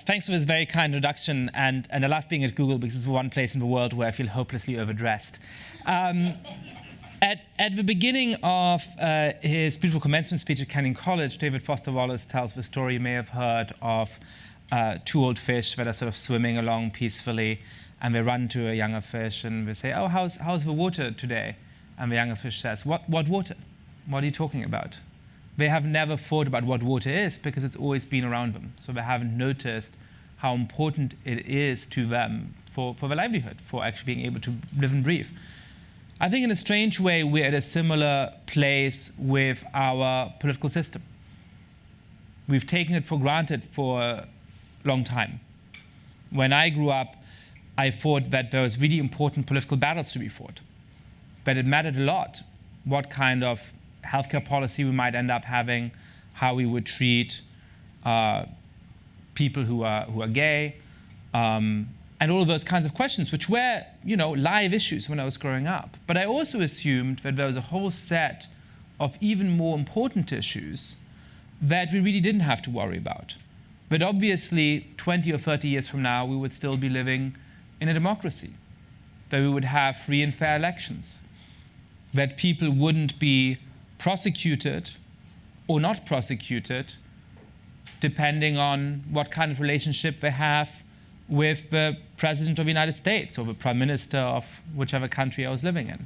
Thanks for this very kind introduction, and I love being at Google because it's the one place in the world where I feel hopelessly overdressed. At the beginning of his beautiful commencement speech at Kenyon College, David Foster Wallace tells the story you may have heard of two old fish that are sort of swimming along peacefully, and they run to a younger fish and they say, "Oh, how's the water today?" And the younger fish says, What water? What are you talking about?" They have never thought about what water is because it's always been around them. So they haven't noticed how important it is to them for their livelihood, for actually being able to live and breathe. I think in a strange way, we're at a similar place with our political system. We've taken it for granted for a long time. When I grew up, I thought that there was really important political battles to be fought, that it mattered a lot what kind of healthcare policy we might end up having, how we would treat people who are gay, and all of those kinds of questions, which were, live issues when I was growing up. But I also assumed that there was a whole set of even more important issues that we really didn't have to worry about. But obviously, 20 or 30 years from now, we would still be living in a democracy, that we would have free and fair elections, that people wouldn't be prosecuted or not prosecuted depending on what kind of relationship they have with the President of the United States or the Prime Minister of whichever country I was living in.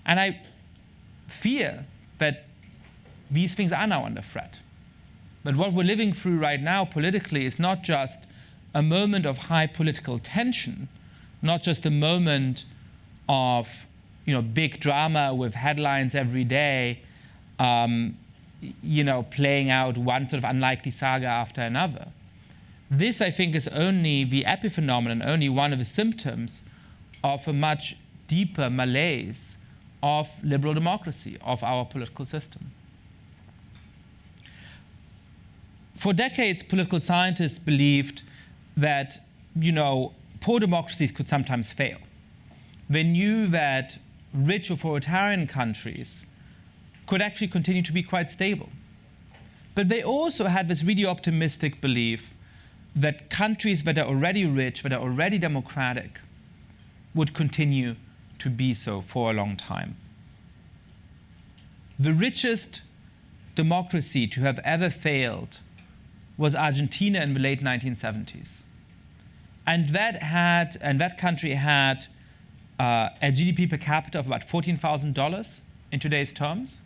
And I fear that these things are now under threat. But what we're living through right now politically is not just a moment of high political tension, not just a moment of big drama with headlines every day, playing out one sort of unlikely saga after another. This, I think, is only the epiphenomenon, only one of the symptoms of a much deeper malaise of liberal democracy, of our political system. For decades, political scientists believed that, poor democracies could sometimes fail. They knew that rich authoritarian countries could actually continue to be quite stable. But they also had this really optimistic belief that countries that are already rich, that are already democratic, would continue to be so for a long time. The richest democracy to have ever failed was Argentina in the late 1970s. And that country had a GDP per capita of about $14,000 in today's terms.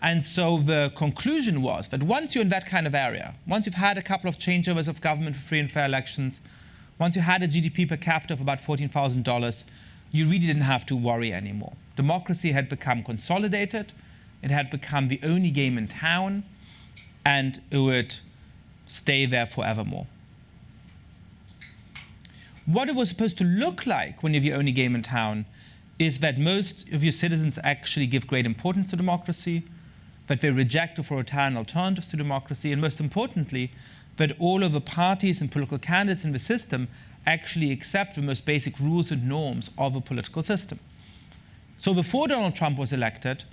And so the conclusion was that once you're in that kind of area, once you've had a couple of changeovers of government for free and fair elections, once you had a GDP per capita of about $14,000, you really didn't have to worry anymore. Democracy had become consolidated. It had become the only game in town, and it would stay there forevermore. What it was supposed to look like when you're the only game in town is that most of your citizens actually give great importance to democracy, that they reject authoritarian alternatives to democracy, and most importantly, that all of the parties and political candidates in the system actually accept the most basic rules and norms of a political system. So before Donald Trump was elected,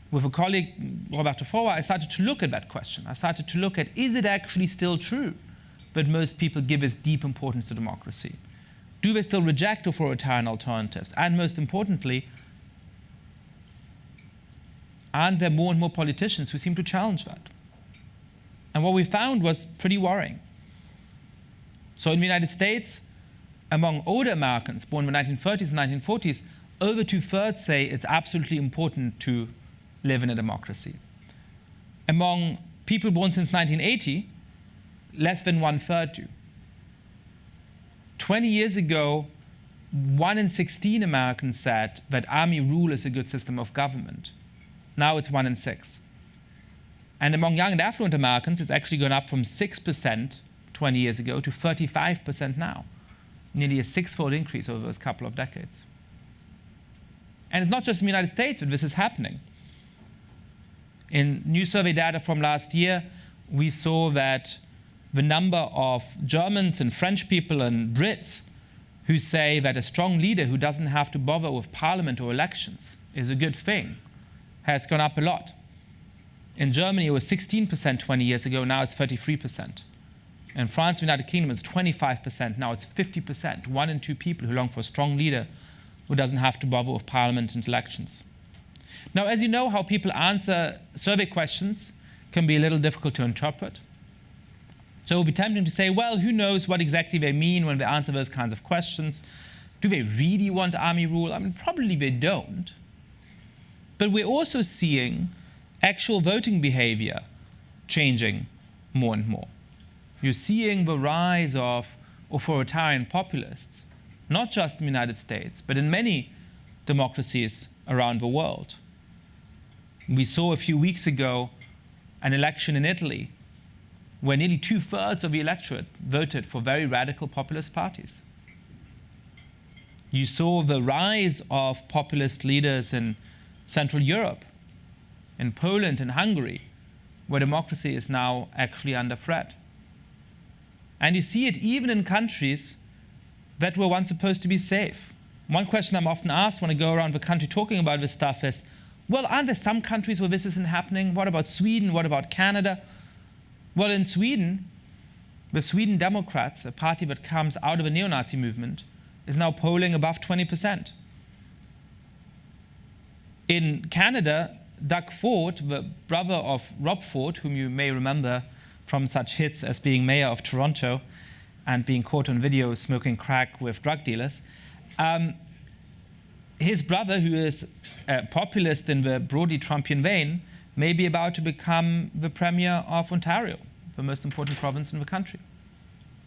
with a colleague, Roberto Fora, I started to look at that question. I started to look at, is it actually still true that most people give as deep importance to democracy? Do they still reject authoritarian alternatives? And most importantly, aren't there more and more politicians who seem to challenge that? And what we found was pretty worrying. So in the United States, among older Americans born in the 1930s and 1940s, over 2/3 say it's absolutely important to live in a democracy. Among people born since 1980, less than 1/3 do. 20 years ago, 1 in 16 Americans said that army rule is a good system of government. Now it's 1 in 6. And among young and affluent Americans, it's actually gone up from 6% 20 years ago to 35% now. Nearly a 6-fold increase over those couple of decades. And it's not just in the United States that this is happening. In new survey data from last year, we saw that the number of Germans and French people and Brits who say that a strong leader who doesn't have to bother with parliament or elections is a good thing has gone up a lot. In Germany, it was 16% 20 years ago. Now it's 33%. In France, the United Kingdom, it's 25%. Now it's 50%. 1 in 2 people who long for a strong leader who doesn't have to bother with parliament and elections. Now, as you know, how people answer survey questions can be a little difficult to interpret. So it would be tempting to say, well, who knows what exactly they mean when they answer those kinds of questions? Do they really want army rule? I mean, probably they don't. But we're also seeing actual voting behavior changing more and more. You're seeing the rise of authoritarian populists, not just in the United States, but in many democracies around the world. We saw a few weeks ago an election in Italy where nearly 2/3 of the electorate voted for very radical populist parties. You saw the rise of populist leaders in Central Europe, in Poland and Hungary, where democracy is now actually under threat. And you see it even in countries that were once supposed to be safe. One question I'm often asked when I go around the country talking about this stuff is, well, aren't there some countries where this isn't happening? What about Sweden? What about Canada? Well, in Sweden, the Sweden Democrats, a party that comes out of the neo-Nazi movement, is now polling above 20%. In Canada, Doug Ford, the brother of Rob Ford, whom you may remember from such hits as being mayor of Toronto and being caught on video smoking crack with drug dealers, his brother, who is a populist in the broadly Trumpian vein, may be about to become the premier of Ontario, the most important province in the country.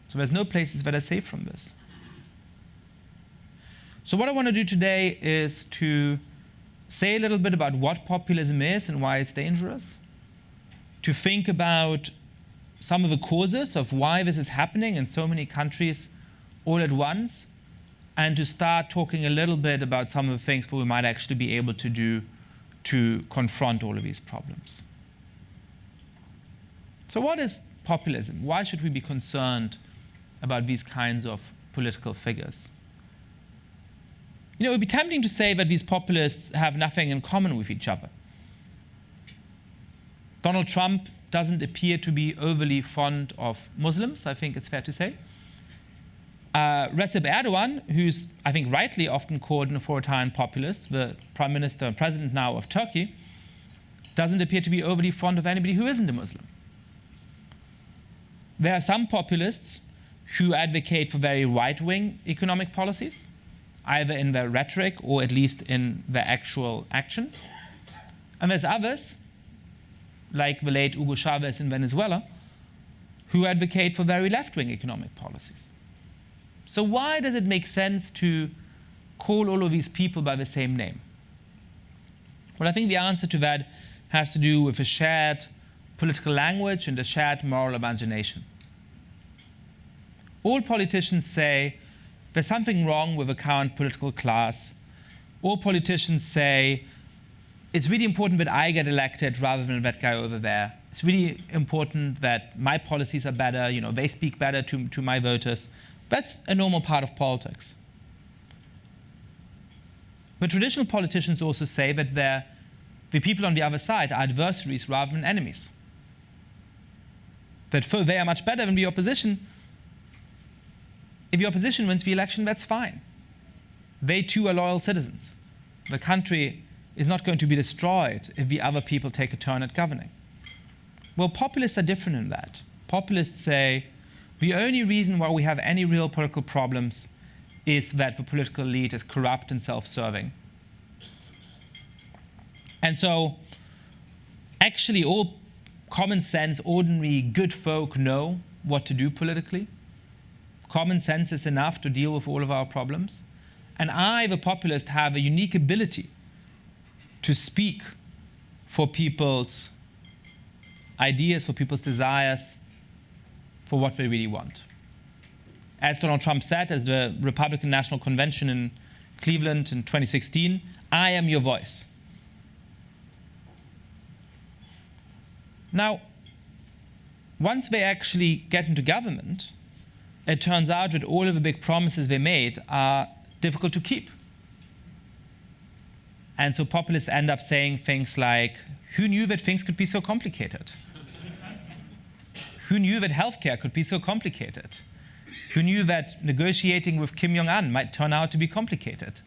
So there's no places that are safe from this. So what I want to do today is to say a little bit about what populism is and why it's dangerous, to think about some of the causes of why this is happening in so many countries all at once, and to start talking a little bit about some of the things that we might actually be able to do to confront all of these problems. So what is populism? Why should we be concerned about these kinds of political figures? You know, it would be tempting to say that these populists have nothing in common with each other. Donald Trump doesn't appear to be overly fond of Muslims, I think it's fair to say. Recep Erdogan, who's, I think, rightly often called an authoritarian populist, the prime minister and president now of Turkey, doesn't appear to be overly fond of anybody who isn't a Muslim. There are some populists who advocate for very right-wing economic policies, either in their rhetoric or at least in their actual actions. And there's others, like the late Hugo Chavez in Venezuela, who advocate for very left-wing economic policies. So why does it make sense to call all of these people by the same name? Well, I think the answer to that has to do with a shared political language and a shared moral imagination. All politicians say there's something wrong with the current political class. All politicians say it's really important that I get elected rather than that guy over there. It's really important that my policies are better, you know, they speak better to my voters. That's a normal part of politics. But traditional politicians also say that the people on the other side are adversaries rather than enemies. That they are much better than the opposition. If the opposition wins the election, that's fine. They too are loyal citizens. The country is not going to be destroyed if the other people take a turn at governing. Well, populists are different in that. Populists say, the only reason why we have any real political problems is that the political elite is corrupt and self-serving. And so, actually, all common sense, ordinary, good folk know what to do politically. Common sense is enough to deal with all of our problems. And I, the populist, have a unique ability to speak for people's ideas, for people's desires, for what they really want. As Donald Trump said at the Republican National Convention in Cleveland in 2016, I am your voice. Now, once they actually get into government, it turns out that all of the big promises they made are difficult to keep. And so populists end up saying things like, who knew that things could be so complicated? Who knew that healthcare could be so complicated? Who knew that negotiating with Kim Jong-un might turn out to be complicated?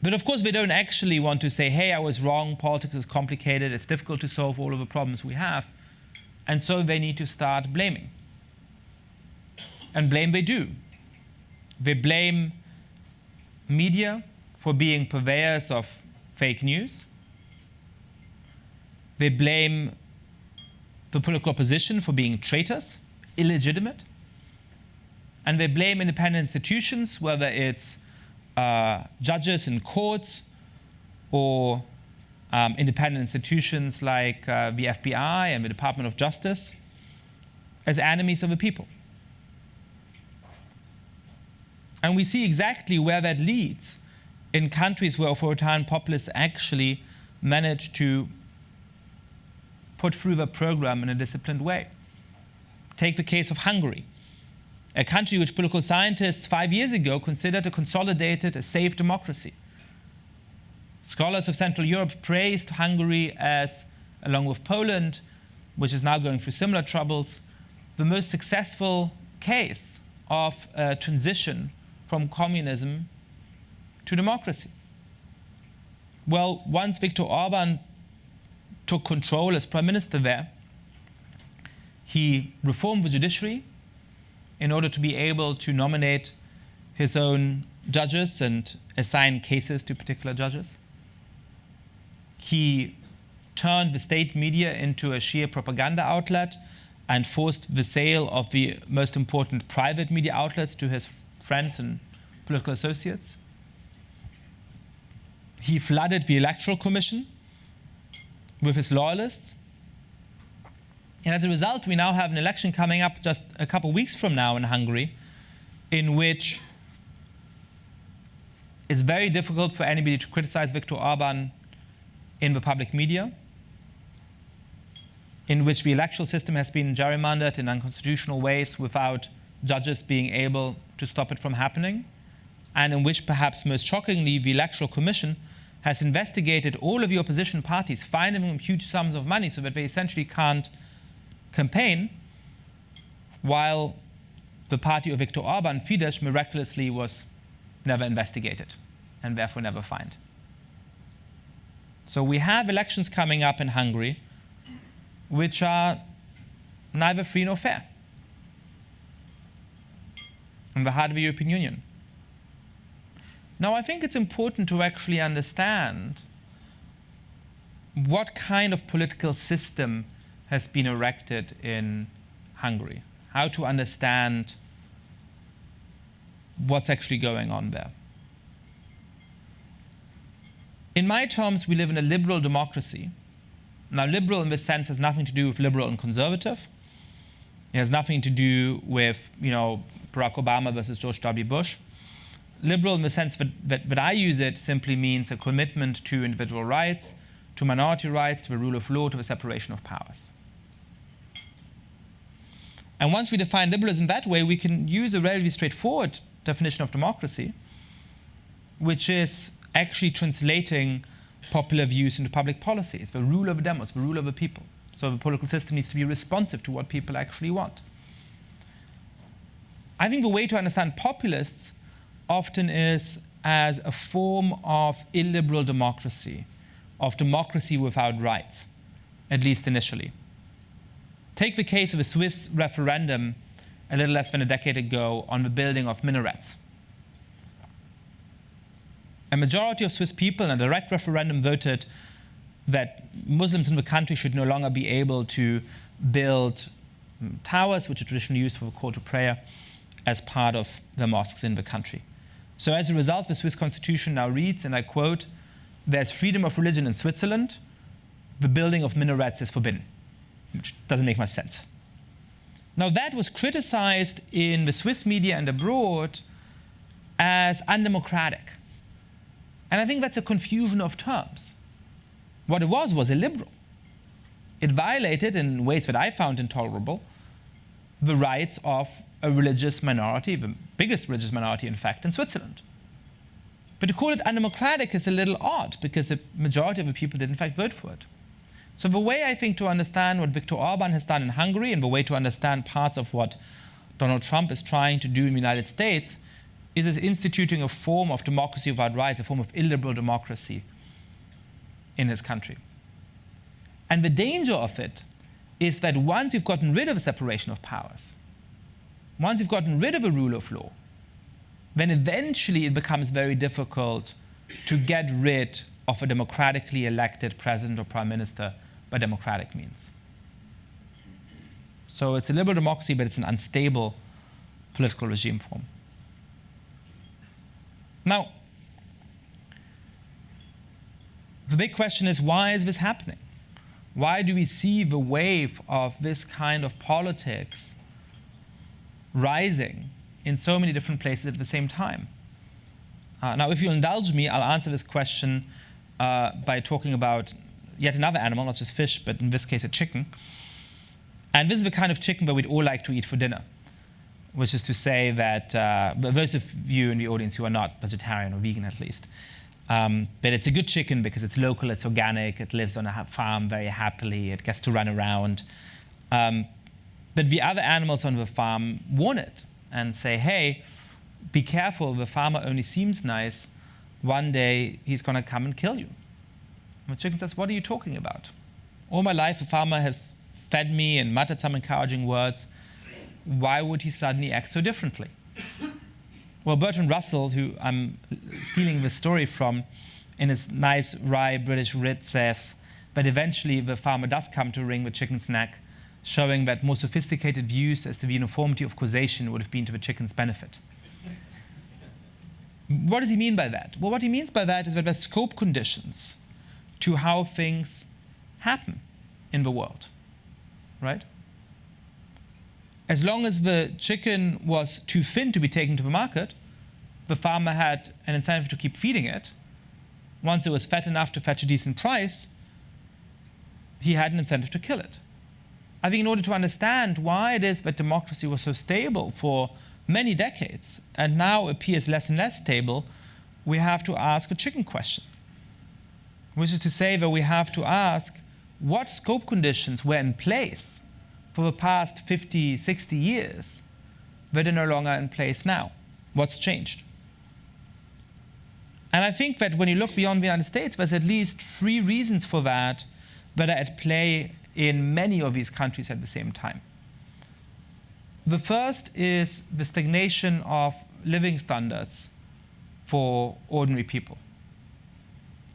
But of course, they don't actually want to say, hey, I was wrong, politics is complicated, it's difficult to solve all of the problems we have. And so they need to start blaming. And blame they do. They blame media for being purveyors of fake news. They blame the political opposition for being traitors, illegitimate. And they blame independent institutions, whether it's judges in courts or independent institutions like the FBI and the Department of Justice, as enemies of the people. And we see exactly where that leads in countries where authoritarian populists actually manage to put through the program in a disciplined way. Take the case of Hungary, a country which political scientists 5 years ago considered a consolidated, a safe democracy. Scholars of Central Europe praised Hungary as, along with Poland, which is now going through similar troubles, the most successful case of a transition from communism to democracy. Well, once Viktor Orban took control as prime minister there, he reformed the judiciary in order to be able to nominate his own judges and assign cases to particular judges. He turned the state media into a sheer propaganda outlet and forced the sale of the most important private media outlets to his friends and political associates. He flooded the Electoral Commission with his loyalists. And as a result, we now have an election coming up just a couple of weeks from now in Hungary, in which it's very difficult for anybody to criticize Viktor Orban in the public media, in which the electoral system has been gerrymandered in unconstitutional ways without judges being able to stop it from happening, and in which, perhaps most shockingly, the Electoral Commission has investigated all of the opposition parties, fining them huge sums of money so that they essentially can't campaign, while the party of Viktor Orban, Fidesz, miraculously was never investigated and therefore never fined. So we have elections coming up in Hungary which are neither free nor fair in the heart of the European Union. Now, I think it's important to actually understand what kind of political system has been erected in Hungary, how to understand what's actually going on there. In my terms, we live in a liberal democracy. Now, liberal in this sense has nothing to do with liberal and conservative. It has nothing to do with, Barack Obama versus George W. Bush. Liberal in the sense that I use it simply means a commitment to individual rights, to minority rights, to the rule of law, to the separation of powers. And once we define liberalism that way, we can use a relatively straightforward definition of democracy, which is actually translating popular views into public policy. It's the rule of the demos, the rule of the people. So the political system needs to be responsive to what people actually want. I think the way to understand populists often is as a form of illiberal democracy, of democracy without rights, at least initially. Take the case of a Swiss referendum a little less than a decade ago on the building of minarets. A majority of Swiss people in a direct referendum voted that Muslims in the country should no longer be able to build towers, which are traditionally used for the call to prayer, as part of the mosques in the country. So as a result, the Swiss constitution now reads, and I quote, "There's freedom of religion in Switzerland. The building of minarets is forbidden," which doesn't make much sense. Now, that was criticized in the Swiss media and abroad as undemocratic. And I think that's a confusion of terms. What it was illiberal. It violated, in ways that I found intolerable, the rights of a religious minority, the biggest religious minority, in fact, in Switzerland. But to call it undemocratic is a little odd, because the majority of the people did in fact vote for it. So the way, I think, to understand what Viktor Orban has done in Hungary, and the way to understand parts of what Donald Trump is trying to do in the United States, is as instituting a form of democracy without rights, a form of illiberal democracy in his country. And the danger of it is that once you've gotten rid of the separation of powers, once you've gotten rid of the rule of law, then eventually it becomes very difficult to get rid of a democratically elected president or prime minister by democratic means. So it's a liberal democracy, but it's an unstable political regime form. Now, the big question is, why is this happening? Why do we see the wave of this kind of politics rising in so many different places at the same time? Now, if you'll indulge me, I'll answer this question by talking about yet another animal, not just fish, but in this case a chicken. And this is the kind of chicken that we'd all like to eat for dinner, which is to say that those of you in the audience who are not vegetarian or vegan at least, but it's a good chicken because it's local, it's organic, it lives on a farm very happily, it gets to run around. But the other animals on the farm warn it and say, hey, be careful, the farmer only seems nice. One day he's going to come and kill you. And the chicken says, what are you talking about? All my life the farmer has fed me and muttered some encouraging words. Why would he suddenly act so differently? Well, Bertrand Russell, who I'm stealing this story from, in his nice, wry British wit says that eventually the farmer does come to wring the chicken's neck, showing that more sophisticated views as to the uniformity of causation would have been to the chicken's benefit. What does he mean by that? Well, what he means by that is that there's scope conditions to how things happen in the world, right? As long as the chicken was too thin to be taken to the market, the farmer had an incentive to keep feeding it. Once it was fat enough to fetch a decent price, he had an incentive to kill it. I think in order to understand why it is that democracy was so stable for many decades and now appears less and less stable, we have to ask a chicken question, which is to say that we have to ask what scope conditions were in place for the past 50, 60 years that are no longer in place now. What's changed? And I think that when you look beyond the United States, there's at least 3 reasons for that are at play in many of these countries at the same time. The first is the stagnation of living standards for ordinary people.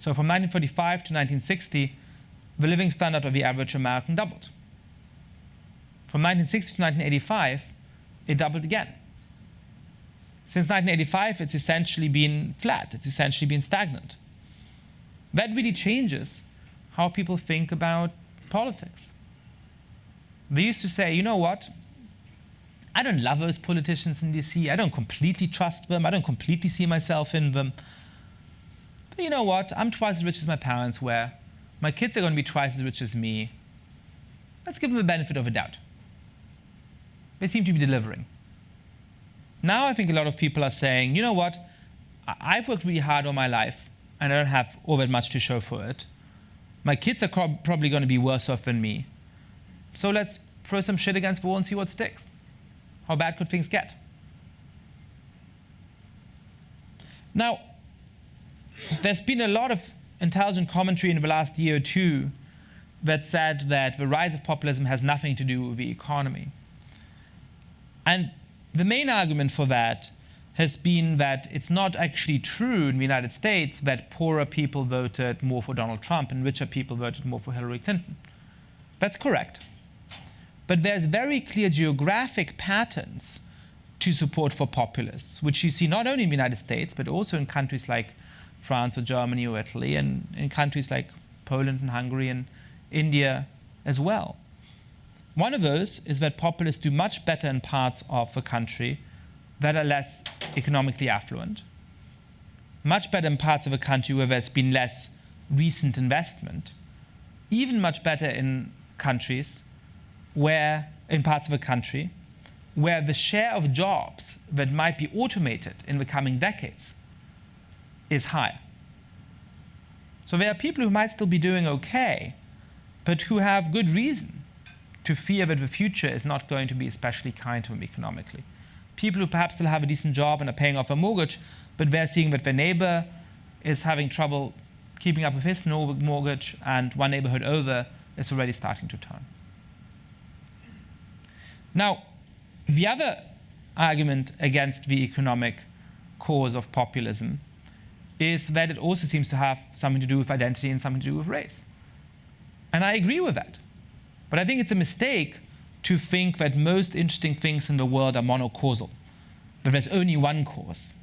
So from 1945 to 1960, the living standard of the average American doubled. From 1960 to 1985, it doubled again. Since 1985, it's essentially been flat. It's essentially been stagnant. That really changes how people think about politics. They used to say, you know what? I don't love those politicians in DC. I don't completely trust them. I don't completely see myself in them. But you know what? I'm twice as rich as my parents were. My kids are going to be twice as rich as me. Let's give them the benefit of a doubt. They seem to be delivering. Now I think a lot of people are saying, you know what? I've worked really hard all my life, and I don't have all that much to show for it. My kids are probably going to be worse off than me. So let's throw some shit against the wall and see what sticks. How bad could things get? Now, there's been a lot of intelligent commentary in the last year or two that said that the rise of populism has nothing to do with the economy. And the main argument for that has been that it's not actually true in the United States that poorer people voted more for Donald Trump and richer people voted more for Hillary Clinton. That's correct. But there's very clear geographic patterns to support for populists, which you see not only in the United States, but also in countries like France or Germany or Italy, and in countries like Poland and Hungary and India as well. One of those is that populists do much better in parts of the country that are less economically affluent, much better in parts of the country where there's been less recent investment, even much better in countries in parts of the country where the share of jobs that might be automated in the coming decades is higher. So there are people who might still be doing okay, but who have good reason to fear that the future is not going to be especially kind to them economically. People who perhaps still have a decent job and are paying off a mortgage, but they're seeing that their neighbor is having trouble keeping up with his mortgage, and one neighborhood over is already starting to turn. Now, the other argument against the economic cause of populism is that it also seems to have something to do with identity and something to do with race. And I agree with that. But I think it's a mistake to think that most interesting things in the world are monocausal, that there's only one cause.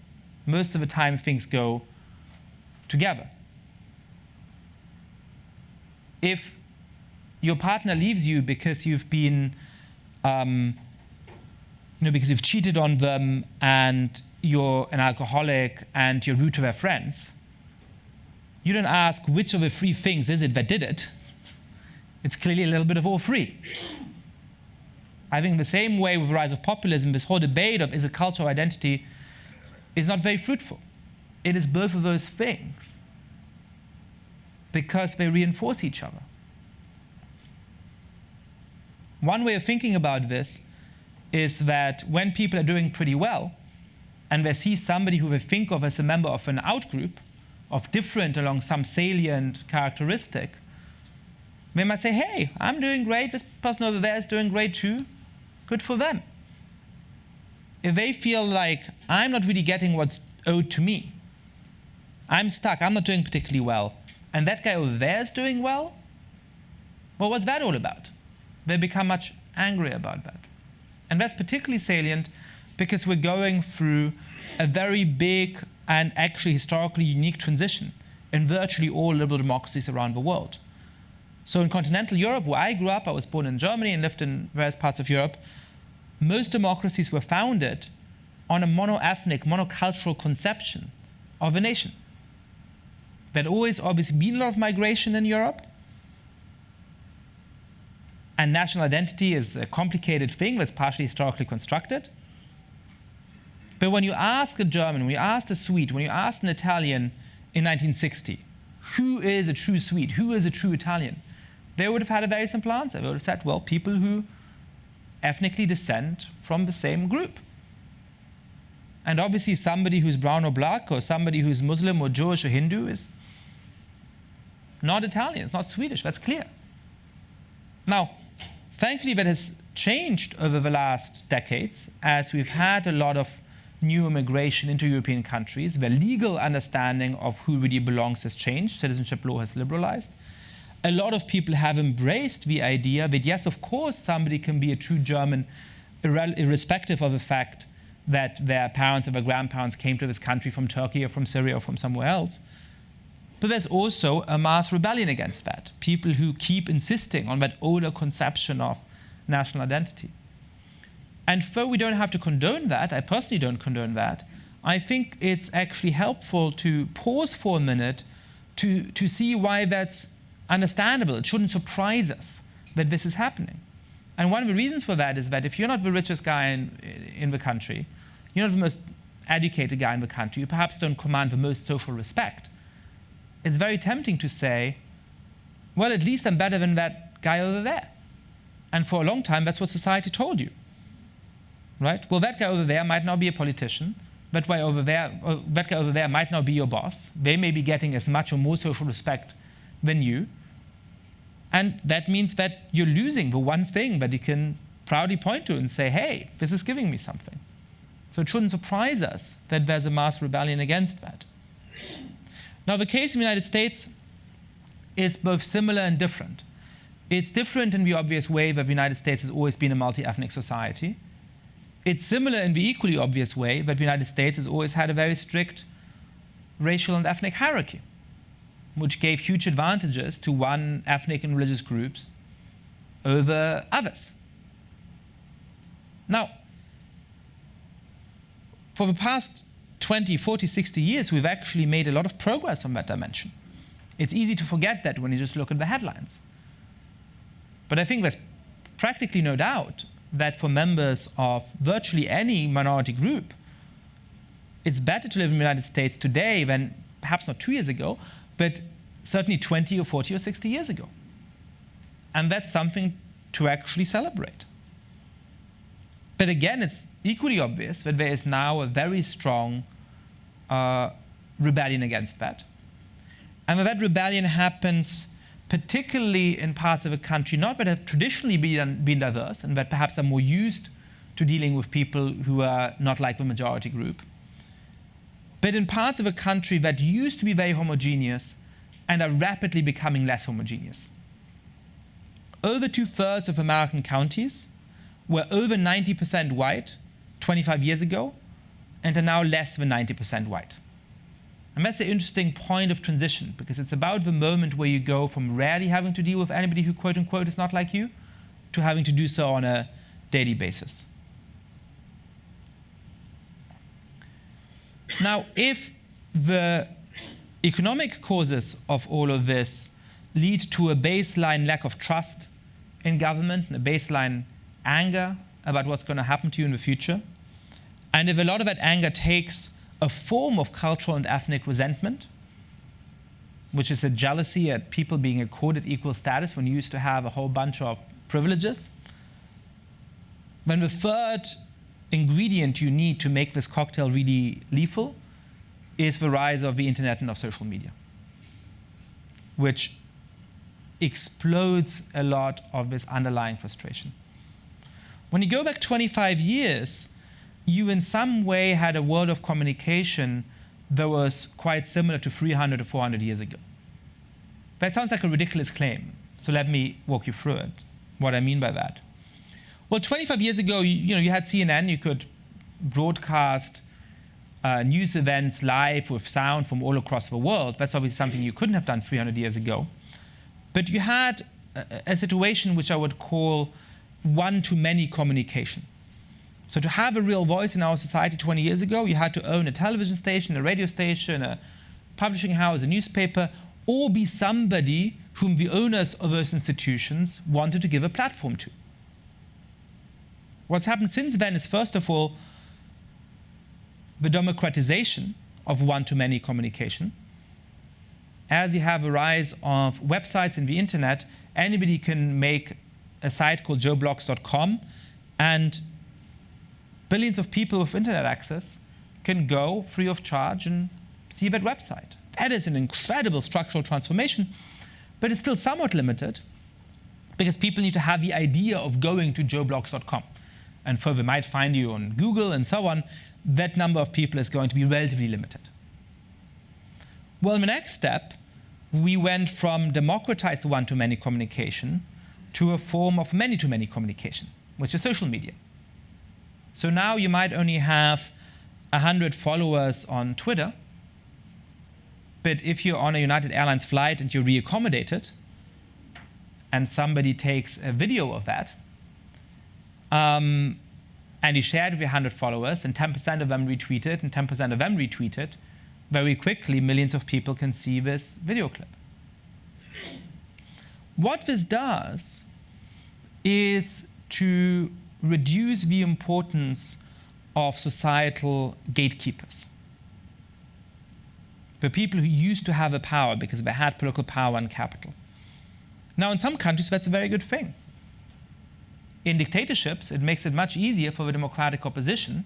Most of the time, things go together. If your partner leaves you because you've been, because you've cheated on them and you're an alcoholic and you're rude to their friends, you don't ask which of the three things is it that did it. It's clearly a little bit of all three. I think the same way with the rise of populism, this whole debate of is a cultural identity is not very fruitful. It is both of those things because they reinforce each other. One way of thinking about this is that when people are doing pretty well and they see somebody who they think of as a member of an outgroup, of different along some salient characteristic, they might say, hey, I'm doing great, this person over there is doing great too, good for them. If they feel like I'm not really getting what's owed to me, I'm stuck, I'm not doing particularly well, and that guy over there is doing well, what's that all about? They become much angrier about that. And that's particularly salient because we're going through a very big and actually historically unique transition in virtually all liberal democracies around the world. So in continental Europe, where I grew up, I was born in Germany and lived in various parts of Europe, most democracies were founded on a mono-ethnic, monocultural conception of a nation. There'd always obviously been a lot of migration in Europe, and national identity is a complicated thing that's partially historically constructed. But when you ask a German, when you ask a Swede, when you ask an Italian in 1960, who is a true Swede, who is a true Italian, they would have had a very simple answer. They would have said, well, people who ethnically descend from the same group. And obviously somebody who's brown or black, or somebody who's Muslim or Jewish or Hindu is not Italian, it's not Swedish, that's clear. Now, thankfully that has changed over the last decades as we've had a lot of new immigration into European countries. The legal understanding of who really belongs has changed. Citizenship law has liberalized. A lot of people have embraced the idea that, yes, of course, somebody can be a true German irrespective of the fact that their parents or their grandparents came to this country from Turkey or from Syria or from somewhere else. But there's also a mass rebellion against that. People who keep insisting on that older conception of national identity. And though we don't have to condone that, I personally don't condone that, I think it's actually helpful to pause for a minute to see why that's understandable. It shouldn't surprise us that this is happening. And one of the reasons for that is that if you're not the richest guy in the country, you're not the most educated guy in the country, you perhaps don't command the most social respect, it's very tempting to say, well, at least I'm better than that guy over there. And for a long time, that's what society told you. Right? Well, that guy over there might not be a politician. That guy over there might not be your boss. They may be getting as much or more social respect than you. And that means that you're losing the one thing that you can proudly point to and say, hey, this is giving me something. So it shouldn't surprise us that there's a mass rebellion against that. Now, the case in the United States is both similar and different. It's different in the obvious way that the United States has always been a multi-ethnic society. It's similar in the equally obvious way that the United States has always had a very strict racial and ethnic hierarchy, which gave huge advantages to one ethnic and religious groups over others. Now, for the past 20, 40, 60 years, we've actually made a lot of progress on that dimension. It's easy to forget that when you just look at the headlines. But I think there's practically no doubt that for members of virtually any minority group, it's better to live in the United States today than perhaps not 2 years ago, but certainly 20 or 40 or 60 years ago. And that's something to actually celebrate. But again, it's equally obvious that there is now a very strong rebellion against that. And that rebellion happens particularly in parts of a country not that have traditionally been diverse and that perhaps are more used to dealing with people who are not like the majority group, but in parts of a country that used to be very homogeneous and are rapidly becoming less homogeneous. Over 2/3 of American counties were over 90% white 25 years ago and are now less than 90% white. And that's an interesting point of transition, because it's about the moment where you go from rarely having to deal with anybody who, quote unquote, is not like you, to having to do so on a daily basis. Now, if the economic causes of all of this lead to a baseline lack of trust in government and a baseline anger about what's going to happen to you in the future, and if a lot of that anger takes a form of cultural and ethnic resentment, which is a jealousy at people being accorded equal status when you used to have a whole bunch of privileges, then the third ingredient you need to make this cocktail really lethal is the rise of the internet and of social media, which explodes a lot of this underlying frustration. When you go back 25 years, you in some way had a world of communication that was quite similar to 300 or 400 years ago. That sounds like a ridiculous claim, so let me walk you through it, what I mean by that. Well, 25 years ago, you had CNN. You could broadcast news events live with sound from all across the world. That's obviously something you couldn't have done 300 years ago. But you had a situation which I would call one-to-many communication. So to have a real voice in our society 20 years ago, you had to own a television station, a radio station, a publishing house, a newspaper, or be somebody whom the owners of those institutions wanted to give a platform to. What's happened since then is, first of all, the democratization of one-to-many communication. As you have a rise of websites in the internet, anybody can make a site called joeblogs.com, and billions of people with internet access can go free of charge and see that website. That is an incredible structural transformation, but it's still somewhat limited because people need to have the idea of going to joeblogs.com. And so they might find you on Google and so on. That number of people is going to be relatively limited. Well, in the next step, we went from democratized one-to-many communication to a form of many-to-many communication, which is social media. So now you might only have 100 followers on Twitter, but if you're on a United Airlines flight and you're re-accommodated, and somebody takes a video of that, and you share it with your 100 followers, and 10% of them retweet it, and 10% of them retweet it, very quickly millions of people can see this video clip. What this does is to reduce the importance of societal gatekeepers, the people who used to have the power because they had political power and capital. Now, in some countries, that's a very good thing. In dictatorships, it makes it much easier for the democratic opposition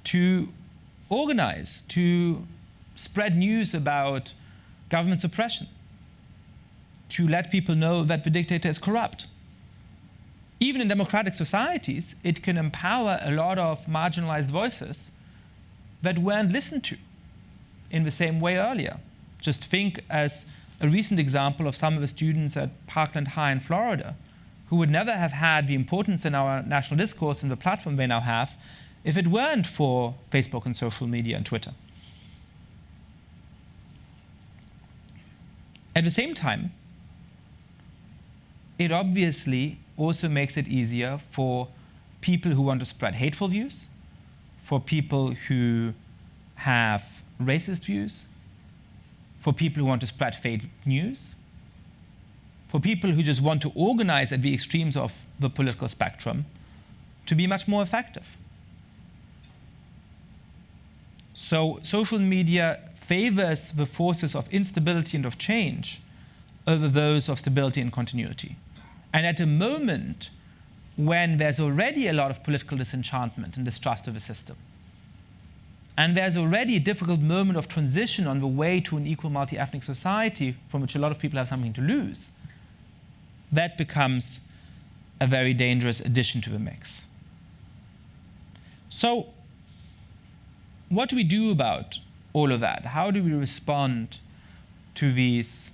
to organize, to spread news about government suppression, to let people know that the dictator is corrupt. Even in democratic societies, it can empower a lot of marginalized voices that weren't listened to in the same way earlier. Just think as a recent example of some of the students at Parkland High in Florida who would never have had the importance in our national discourse and the platform they now have if it weren't for Facebook and social media and Twitter. At the same time, it obviously also makes it easier for people who want to spread hateful views, for people who have racist views, for people who want to spread fake news, for people who just want to organize at the extremes of the political spectrum to be much more effective. So social media favors the forces of instability and of change over those of stability and continuity. And at a moment when there's already a lot of political disenchantment and distrust of the system, and there's already a difficult moment of transition on the way to an equal multi-ethnic society from which a lot of people have something to lose, that becomes a very dangerous addition to the mix. So what do we do about all of that? How do we respond to these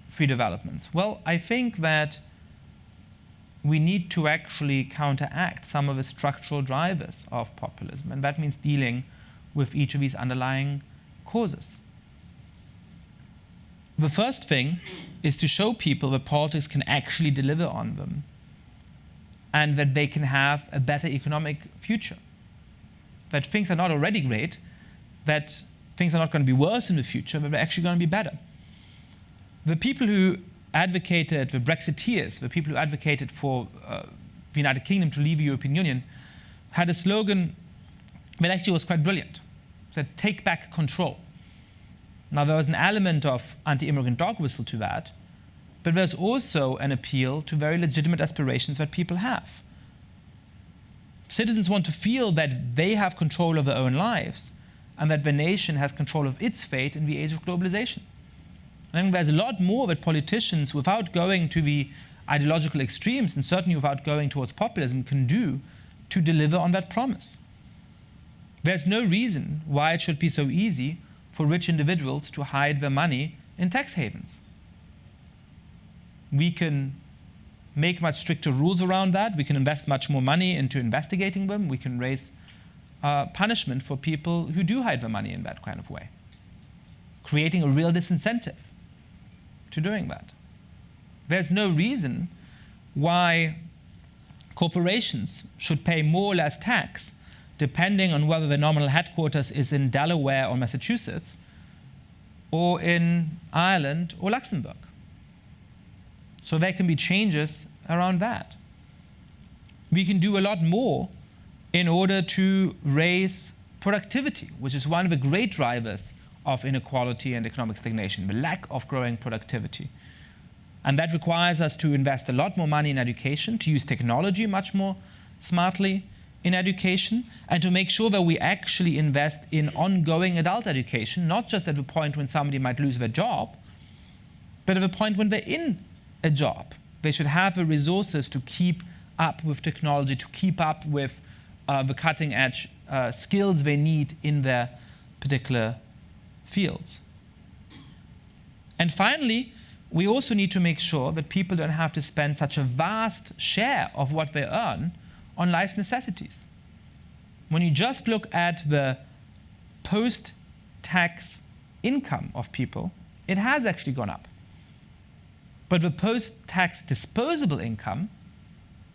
free developments? Well, I think that we need to actually counteract some of the structural drivers of populism, and that means dealing with each of these underlying causes. The first thing is to show people that politics can actually deliver on them and that they can have a better economic future, that things are not already great, that things are not going to be worse in the future, but they're actually going to be better. The people who advocated, the Brexiteers, the people who advocated for the United Kingdom to leave the European Union, had a slogan that actually was quite brilliant. It said, "Take back control." Now, there was an element of anti-immigrant dog whistle to that, but there's also an appeal to very legitimate aspirations that people have. Citizens want to feel that they have control of their own lives and that the nation has control of its fate in the age of globalization. I think there's a lot more that politicians, without going to the ideological extremes and certainly without going towards populism, can do to deliver on that promise. There's no reason why it should be so easy for rich individuals to hide their money in tax havens. We can make much stricter rules around that. We can invest much more money into investigating them. We can raise punishment for people who do hide their money in that kind of way, creating a real disincentive to doing that. There's no reason why corporations should pay more or less tax depending on whether the nominal headquarters is in Delaware or Massachusetts or in Ireland or Luxembourg. So there can be changes around that. We can do a lot more in order to raise productivity, which is one of the great drivers of inequality and economic stagnation, the lack of growing productivity. And that requires us to invest a lot more money in education, to use technology much more smartly in education, and to make sure that we actually invest in ongoing adult education, not just at the point when somebody might lose their job, but at the point when they're in a job. They should have the resources to keep up with technology, to keep up with the cutting-edge skills they need in their particular fields. And finally, we also need to make sure that people don't have to spend such a vast share of what they earn on life's necessities. When you just look at the post-tax income of people, it has actually gone up. But the post-tax disposable income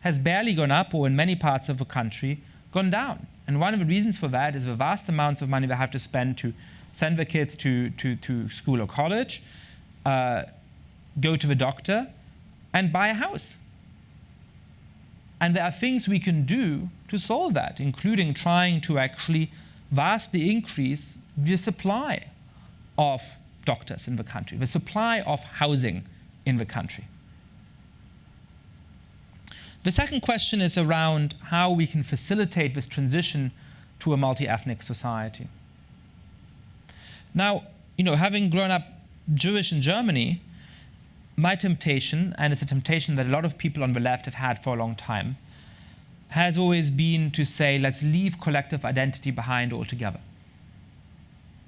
has barely gone up, or in many parts of the country, gone down. And one of the reasons for that is the vast amounts of money they have to spend to send their kids to school or college, go to the doctor, and buy a house. And there are things we can do to solve that, including trying to actually vastly increase the supply of doctors in the country, the supply of housing in the country. The second question is around how we can facilitate this transition to a multi-ethnic society. Now, having grown up Jewish in Germany, my temptation, and it's a temptation that a lot of people on the left have had for a long time, has always been to say, let's leave collective identity behind altogether.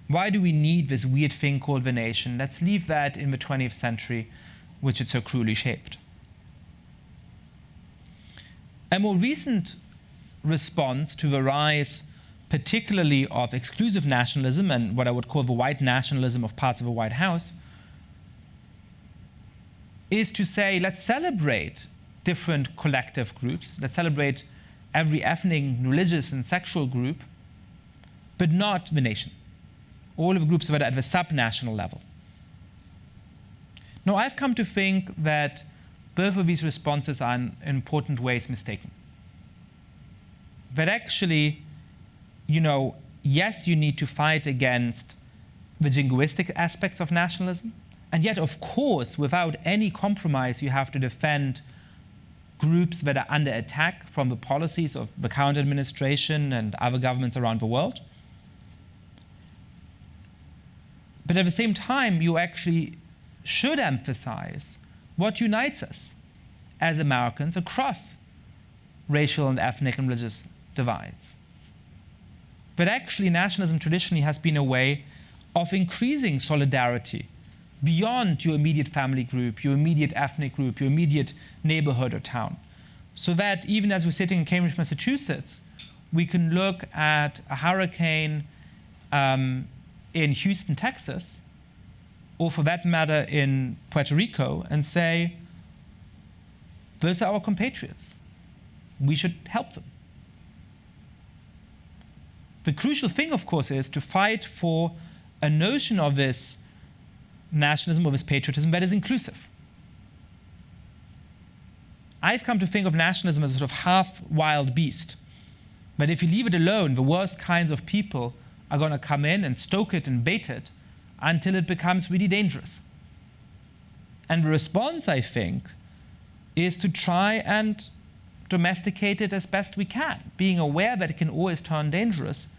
Why do we need this weird thing called the nation? Let's leave that in the 20th century, which it so cruelly shaped. A more recent response to the rise, particularly of exclusive nationalism and what I would call the white nationalism of parts of the White House, is to say, let's celebrate different collective groups. Let's celebrate every ethnic, religious, and sexual group, but not the nation. All of the groups that are at the subnational level. Now, I've come to think that both of these responses are in important ways mistaken. That actually, yes, you need to fight against the jingoistic aspects of nationalism. And yet, of course, without any compromise, you have to defend groups that are under attack from the policies of the current administration and other governments around the world. But at the same time, you actually should emphasize what unites us as Americans across racial and ethnic and religious divides. But actually, nationalism traditionally has been a way of increasing solidarity beyond your immediate family group, your immediate ethnic group, your immediate neighborhood or town. So that even as we're sitting in Cambridge, Massachusetts, we can look at a hurricane in Houston, Texas, or for that matter in Puerto Rico, and say, those are our compatriots. We should help them. The crucial thing, of course, is to fight for a notion of this nationalism, of this patriotism that is inclusive. I've come to think of nationalism as a sort of half-wild beast. But if you leave it alone, the worst kinds of people are going to come in and stoke it and bait it until it becomes really dangerous. And the response, I think, is to try and domesticate it as best we can, being aware that it can always turn dangerous,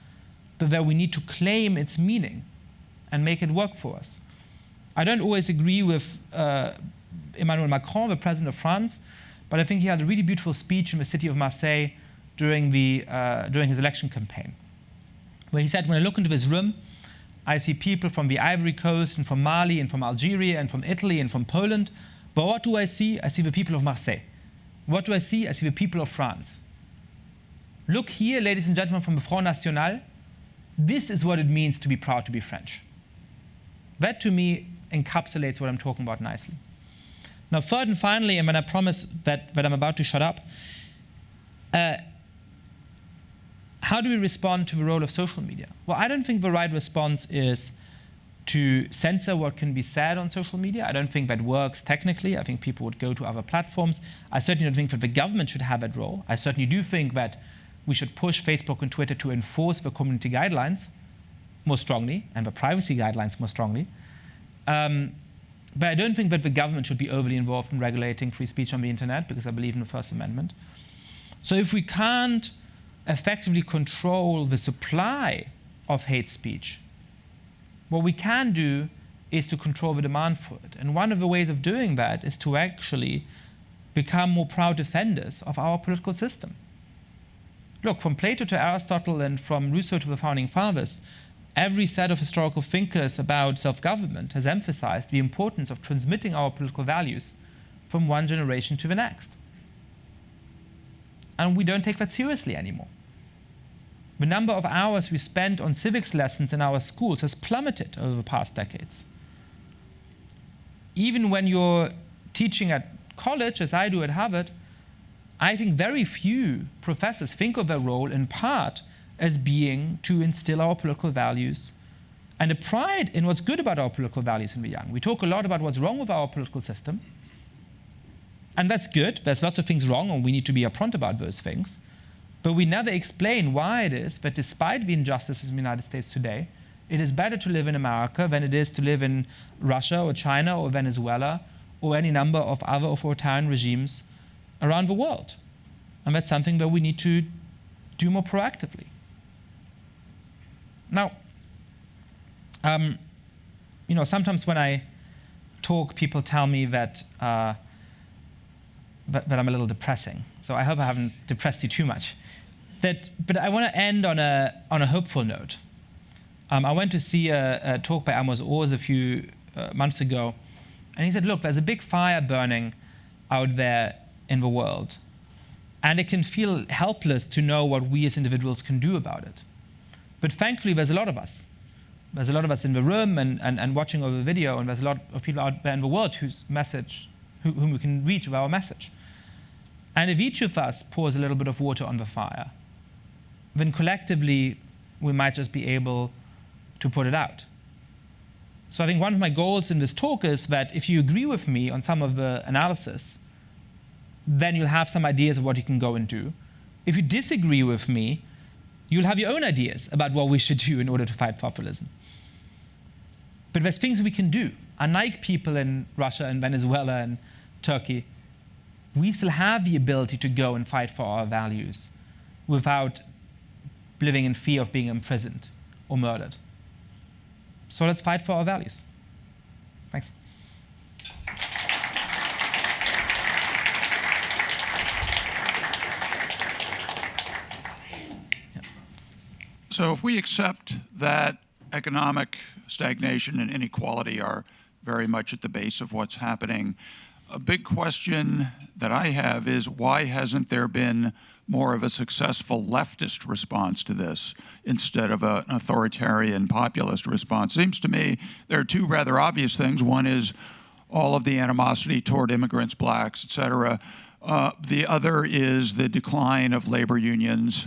but that we need to claim its meaning and make it work for us. I don't always agree with Emmanuel Macron, the president of France, but I think he had a really beautiful speech in the city of Marseille during his election campaign, where he said, when I look into this room, I see people from the Ivory Coast and from Mali and from Algeria and from Italy and from Poland, but what do I see? I see the people of Marseille. What do I see? I see the people of France. Look here, ladies and gentlemen, from the Front National. This is what it means to be proud to be French. That, to me, encapsulates what I'm talking about nicely. Now, third and finally, and when I promise that I'm about to shut up, how do we respond to the role of social media? Well, I don't think the right response is to censor what can be said on social media. I don't think that works technically. I think people would go to other platforms. I certainly don't think that the government should have that role. I certainly do think that we should push Facebook and Twitter to enforce the community guidelines more strongly and the privacy guidelines more strongly. But I don't think that the government should be overly involved in regulating free speech on the internet, because I believe in the First Amendment. So if we can't effectively control the supply of hate speech, what we can do is to control the demand for it. And one of the ways of doing that is to actually become more proud defenders of our political system. Look, from Plato to Aristotle and from Rousseau to the Founding Fathers, every set of historical thinkers about self-government has emphasized the importance of transmitting our political values from one generation to the next. And we don't take that seriously anymore. The number of hours we spend on civics lessons in our schools has plummeted over the past decades. Even when you're teaching at college, as I do at Harvard, I think very few professors think of their role in part as being to instill our political values and a pride in what's good about our political values in the young. We talk a lot about what's wrong with our political system, and that's good. There's lots of things wrong, and we need to be upfront about those things. But we never explain why it is that despite the injustices in the United States today, it is better to live in America than it is to live in Russia or China or Venezuela or any number of other authoritarian regimes around the world. And that's something that we need to do more proactively. Now, sometimes when I talk, people tell me that I'm a little depressing. So I hope I haven't depressed you too much. But I want to end on a hopeful note. I went to see a talk by Amos Oz a few months ago, and he said, look, there's a big fire burning out there in the world, and it can feel helpless to know what we as individuals can do about it. But thankfully, there's a lot of us. There's a lot of us in the room and watching over the video, and there's a lot of people out there in the world whom we can reach with our message. And if each of us pours a little bit of water on the fire, then collectively, we might just be able to put it out. So I think one of my goals in this talk is that if you agree with me on some of the analysis, then you'll have some ideas of what you can go and do. If you disagree with me, You'll have your own ideas about what we should do in order to fight populism. But there's things we can do. Unlike people in Russia and Venezuela and Turkey, we still have the ability to go and fight for our values without living in fear of being imprisoned or murdered. So let's fight for our values. Thanks. So if we accept that economic stagnation and inequality are very much at the base of what's happening, a big question that I have is, why hasn't there been more of a successful leftist response to this instead of an authoritarian populist response? Seems to me there are two rather obvious things. One is all of the animosity toward immigrants, blacks, et cetera. The other is the decline of labor unions,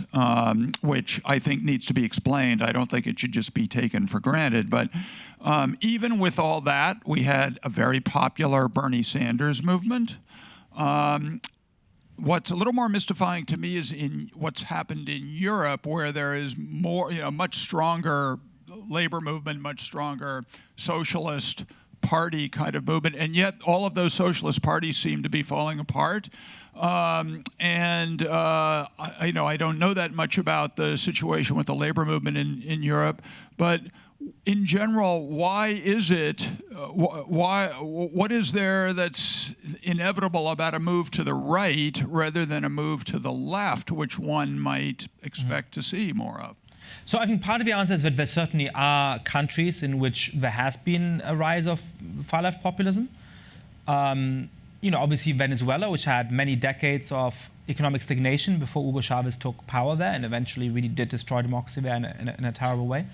which I think needs to be explained. I don't think it should just be taken for granted. But even with all that, we had a very popular Bernie Sanders movement. What's a little more mystifying to me is in what's happened in Europe, where there is more, much stronger labor movement, much stronger socialist party kind of movement, and yet all of those socialist parties seem to be falling apart. I don't know that much about the situation with the labor movement in Europe, but in general, why is it? What is there that's inevitable about a move to the right rather than a move to the left, which one might expect to see more of? So I think part of the answer is that there certainly are countries in which there has been a rise of far-left populism. Obviously Venezuela, which had many decades of economic stagnation before Hugo Chavez took power there and eventually really did destroy democracy there in a terrible way.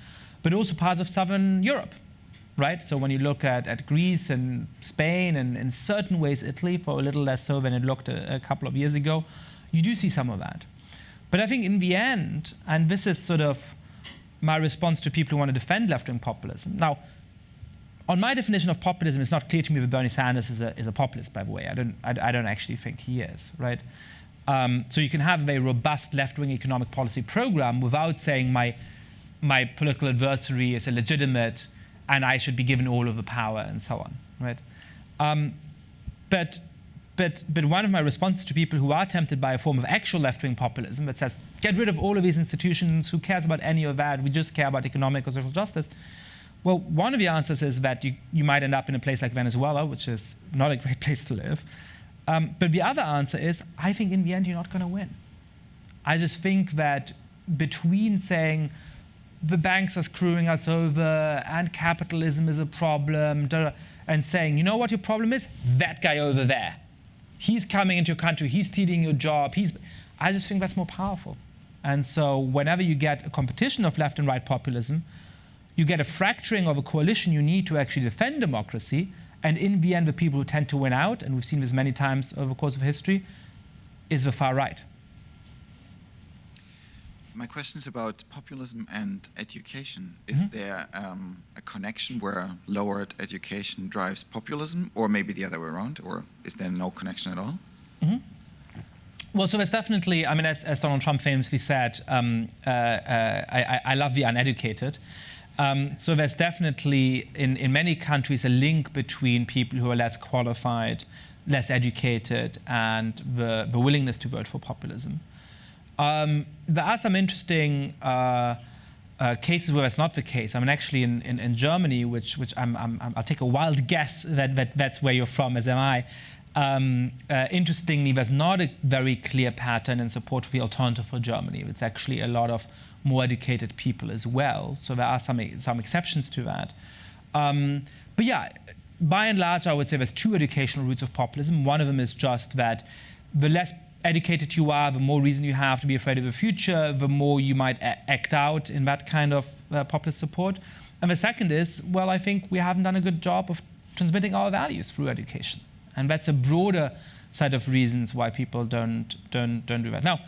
But also parts of southern Europe, right? So when you look at Greece and Spain and in certain ways Italy, for a little less so than it looked a couple of years ago, you do see some of that. But I think in the end, and this is sort of my response to people who want to defend left-wing populism. Now, on my definition of populism, it's not clear to me that Bernie Sanders is a populist, by the way. I don't actually think he is, right? So you can have a very robust left-wing economic policy program without saying my political adversary is illegitimate and I should be given all of the power and so on, right? But one of my responses to people who are tempted by a form of actual left-wing populism that says, get rid of all of these institutions, who cares about any of that, we just care about economic or social justice. Well, one of the answers is that you might end up in a place like Venezuela, which is not a great place to live. But the other answer is, I think in the end you're not going to win. I just think that between saying the banks are screwing us over and capitalism is a problem, and saying, you know what your problem is? That guy over there. He's coming into your country, he's stealing your job, I just think that's more powerful. And so whenever you get a competition of left and right populism, you get a fracturing of a coalition you need to actually defend democracy, and in the end the people who tend to win out, and we've seen this many times over the course of history, is the far right. My question is about populism and education. Is there a connection where lowered education drives populism, or maybe the other way around, or is there no connection at all? Well, so there's definitely, as Donald Trump famously said, I love the uneducated. So there's definitely, in many countries, a link between people who are less qualified, less educated, and the willingness to vote for populism. There are some interesting cases where that's not the case. Actually in Germany, which I'll take a wild guess that's where you're from, as am I. Interestingly, there's not a very clear pattern in support for the alternative for Germany. It's actually a lot of more educated people as well. So there are some exceptions to that. But yeah, by and large, I would say there's two educational roots of populism. One of them is just that the less educated you are, the more reason you have to be afraid of the future, the more you might act out in that kind of populist support. And the second is, well, I think we haven't done a good job of transmitting our values through education. And that's a broader set of reasons why people don't do that. Now,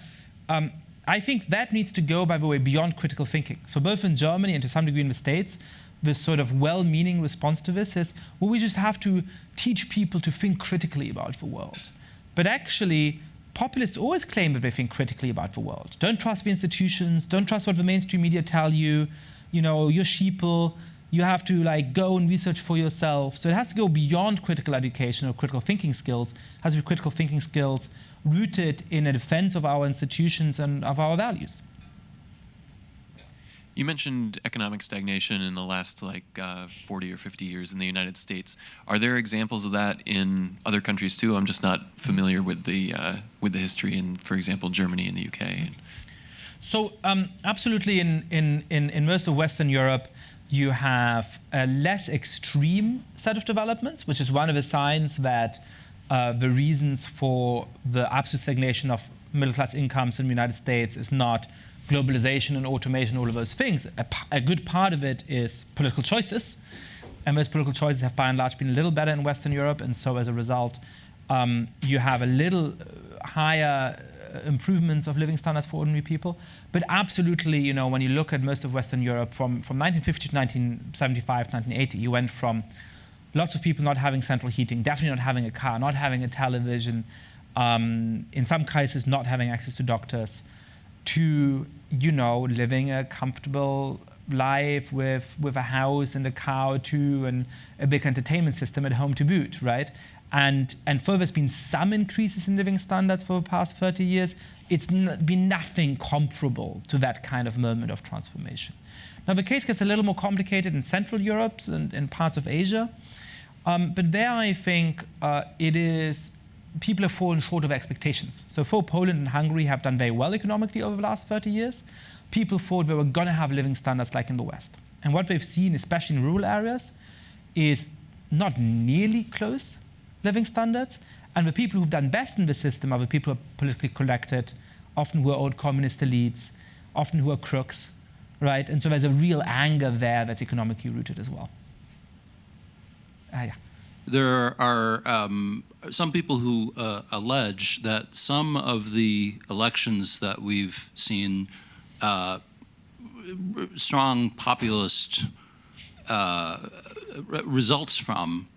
I think that needs to go, by the way, beyond critical thinking. So both in Germany and to some degree in the States, this sort of well-meaning response to this is, well, we just have to teach people to think critically about the world. But actually, populists always claim that they think critically about the world. Don't trust the institutions. Don't trust what the mainstream media tell you. You know, you're sheeple. You have to like go and research for yourself. So it has to go beyond critical education or critical thinking skills. It has to be critical thinking skills rooted in a defense of our institutions and of our values. You mentioned economic stagnation in the last 40 or 50 years in the United States. Are there examples of that in other countries too? I'm just not familiar with the history in, for example, Germany and the UK. So absolutely, in most of Western Europe, you have a less extreme set of developments, which is one of the signs that the reasons for the absolute stagnation of middle-class incomes in the United States is not globalization and automation, all of those things. A good part of it is political choices. And those political choices have by and large been a little better in Western Europe. And so as a result, you have a little higher improvements of living standards for ordinary people. But absolutely, you know, when you look at most of Western Europe from 1950 to 1975, 1980, you went from lots of people not having central heating, definitely not having a car, not having a television, in some cases not having access to doctors, to, you know, living a comfortable life with a house and a car or two and a big entertainment system at home to boot, right? And further, there's been some increases in living standards for the past 30 years. It's been nothing comparable to that kind of moment of transformation. Now, the case gets a little more complicated in Central Europe and in parts of Asia. But there, I think, people have fallen short of expectations. So for Poland and Hungary have done very well economically over the last 30 years. People thought they were going to have living standards like in the West. And what they've seen, especially in rural areas, is not nearly close living standards. And the people who've done best in the system are the people who are politically collected, often who are old communist elites, often who are crooks, right? And so there's a real anger there that's economically rooted as well. Yeah. There are some people who allege that some of the elections that we've seen strong populist results from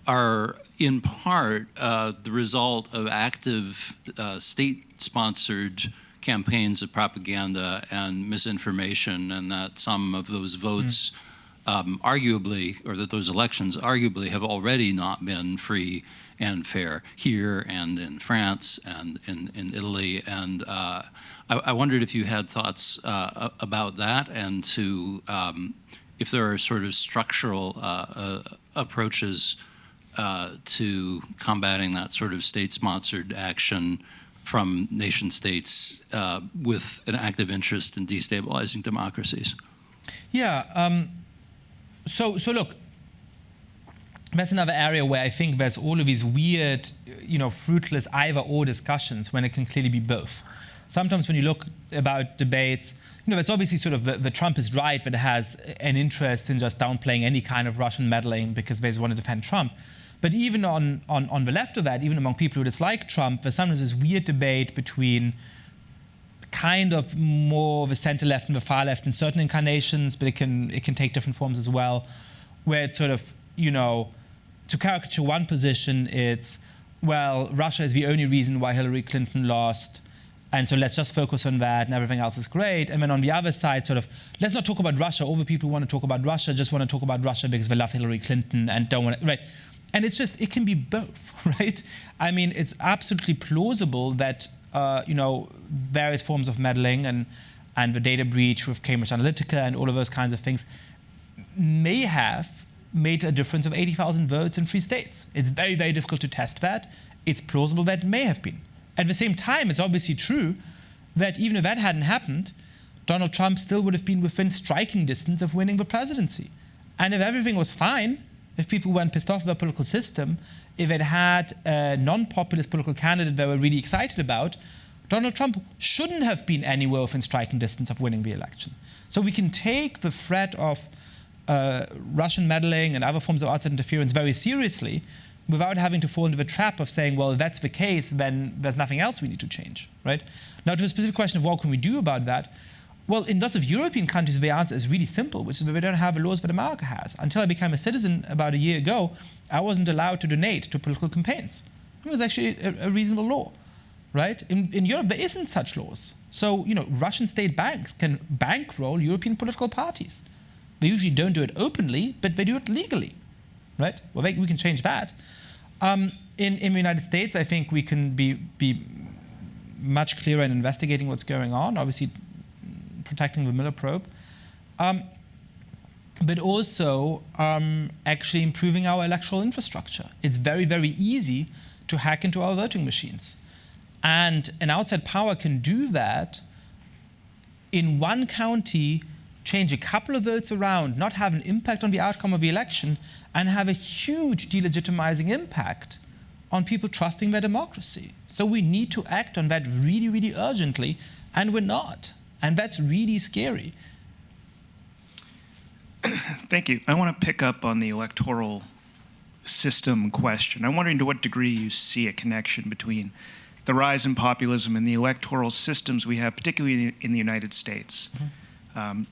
are in part the result of active state-sponsored campaigns of propaganda and misinformation, and that some of those votes arguably, or that those elections arguably have already not been free and fair here and in France and in Italy. And I wondered if you had thoughts about that, and to if there are sort of structural approaches to combating that sort of state-sponsored action from nation states with an active interest in destabilizing democracies. Yeah. So look, that's another area where I think there's all of these weird, you know, fruitless either-or discussions when it can clearly be both. Sometimes when you look about debates, you know, it's obviously sort of the Trumpist right that has an interest in just downplaying any kind of Russian meddling because they just want to defend Trump. But even on the left of that, even among people who dislike Trump, there's sometimes this weird debate between kind of more the center left and the far left in certain incarnations, but it can take different forms as well, where it's sort of, you know, to caricature one position, it's, well, Russia is the only reason why Hillary Clinton lost, and so let's just focus on that and everything else is great. And then on the other side, sort of, let's not talk about Russia. All the people who want to talk about Russia just want to talk about Russia because they love Hillary Clinton and don't want to, right? And it's just, it can be both, right? I mean, it's absolutely plausible that, you know, various forms of meddling and the data breach with Cambridge Analytica and all of those kinds of things may have made a difference of 80,000 votes in 3 states. It's very, very difficult to test that. It's plausible that it may have been. At the same time, it's obviously true that even if that hadn't happened, Donald Trump still would have been within striking distance of winning the presidency. And if everything was fine, if people weren't pissed off with the political system, if it had a non-populist political candidate they were really excited about, Donald Trump shouldn't have been anywhere within striking distance of winning the election. So we can take the threat of Russian meddling and other forms of outside interference very seriously without having to fall into the trap of saying, well, if that's the case, then there's nothing else we need to change, right? Now, to the specific question of what can we do about that, well, in lots of European countries, the answer is really simple, which is that we don't have the laws that America has. Until I became a citizen about a year ago, I wasn't allowed to donate to political campaigns. It was actually a reasonable law. right? In Europe, there isn't such laws. So, Russian state banks can bankroll European political parties. They usually don't do it openly, but they do it legally, right? Well, we can change that. In the United States, I think we can be much clearer in investigating what's going on, obviously protecting the Mueller probe, but also actually improving our electoral infrastructure. It's very, very easy to hack into our voting machines. And an outside power can do that in one county, change a couple of votes around, not have an impact on the outcome of the election, and have a huge delegitimizing impact on people trusting their democracy. So we need to act on that really, really urgently, and we're not. And that's really scary. Thank you. I want to pick up on the electoral system question. I'm wondering to what degree you see a connection between the rise in populism and the electoral systems we have, particularly in the United States. Mm-hmm.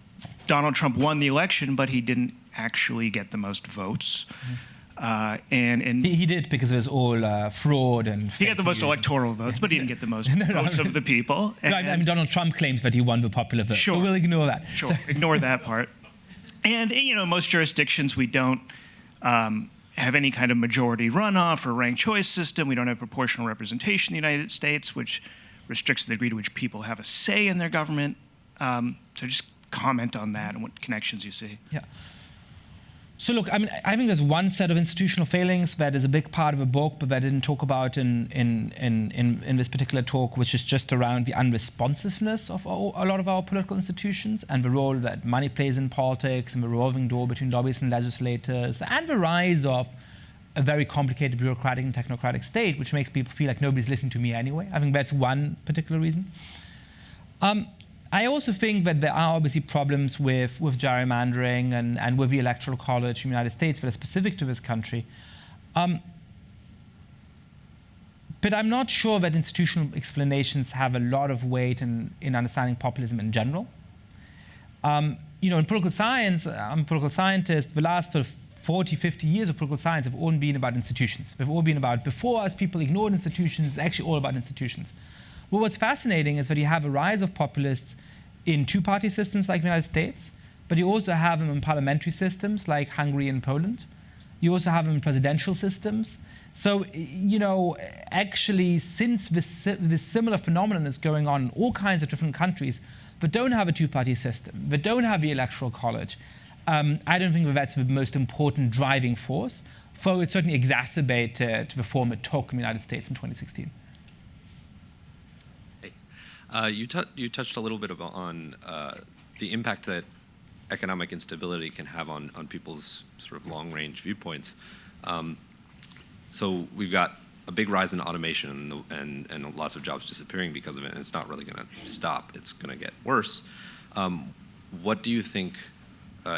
Donald Trump won the election, but he didn't actually get the most votes. Mm-hmm. He did, because it was all fraud and he got the most electoral votes, but he didn't get the most votes of the people. I mean, Donald Trump claims that he won the popular vote. Sure. But we'll ignore that. Sure, so. Ignore that part. And most jurisdictions we don't have any kind of majority runoff or ranked choice system. We don't have proportional representation in the United States, which restricts the degree to which people have a say in their government. So just comment on that and what connections you see. Yeah. So look, I mean, I think there's one set of institutional failings that is a big part of the book, but that I didn't talk about in this particular talk, which is just around the unresponsiveness of a lot of our political institutions and the role that money plays in politics and the revolving door between lobbyists and legislators, and the rise of a very complicated bureaucratic and technocratic state, which makes people feel like nobody's listening to me anyway. I think that's one particular reason. I also think that there are obviously problems with gerrymandering and with the Electoral College in the United States that are specific to this country. But I'm not sure that institutional explanations have a lot of weight in understanding populism in general. In political science, I'm a political scientist, the last sort of 40, 50 years of political science have all been about institutions. They've all been about, before us, people ignored institutions. It's actually all about institutions. Well, what's fascinating is that you have a rise of populists in two-party systems like the United States, but you also have them in parliamentary systems like Hungary and Poland. You also have them in presidential systems. So, actually, since this similar phenomenon is going on in all kinds of different countries that don't have a two-party system, that don't have the Electoral College, I don't think that that's the most important driving force, though it certainly exacerbated the form it took in the United States in 2016. You touched a little bit on the impact that economic instability can have on people's sort of long-range viewpoints. So we've got a big rise in automation and lots of jobs disappearing because of it, and it's not really going to stop. It's going to get worse. What do you think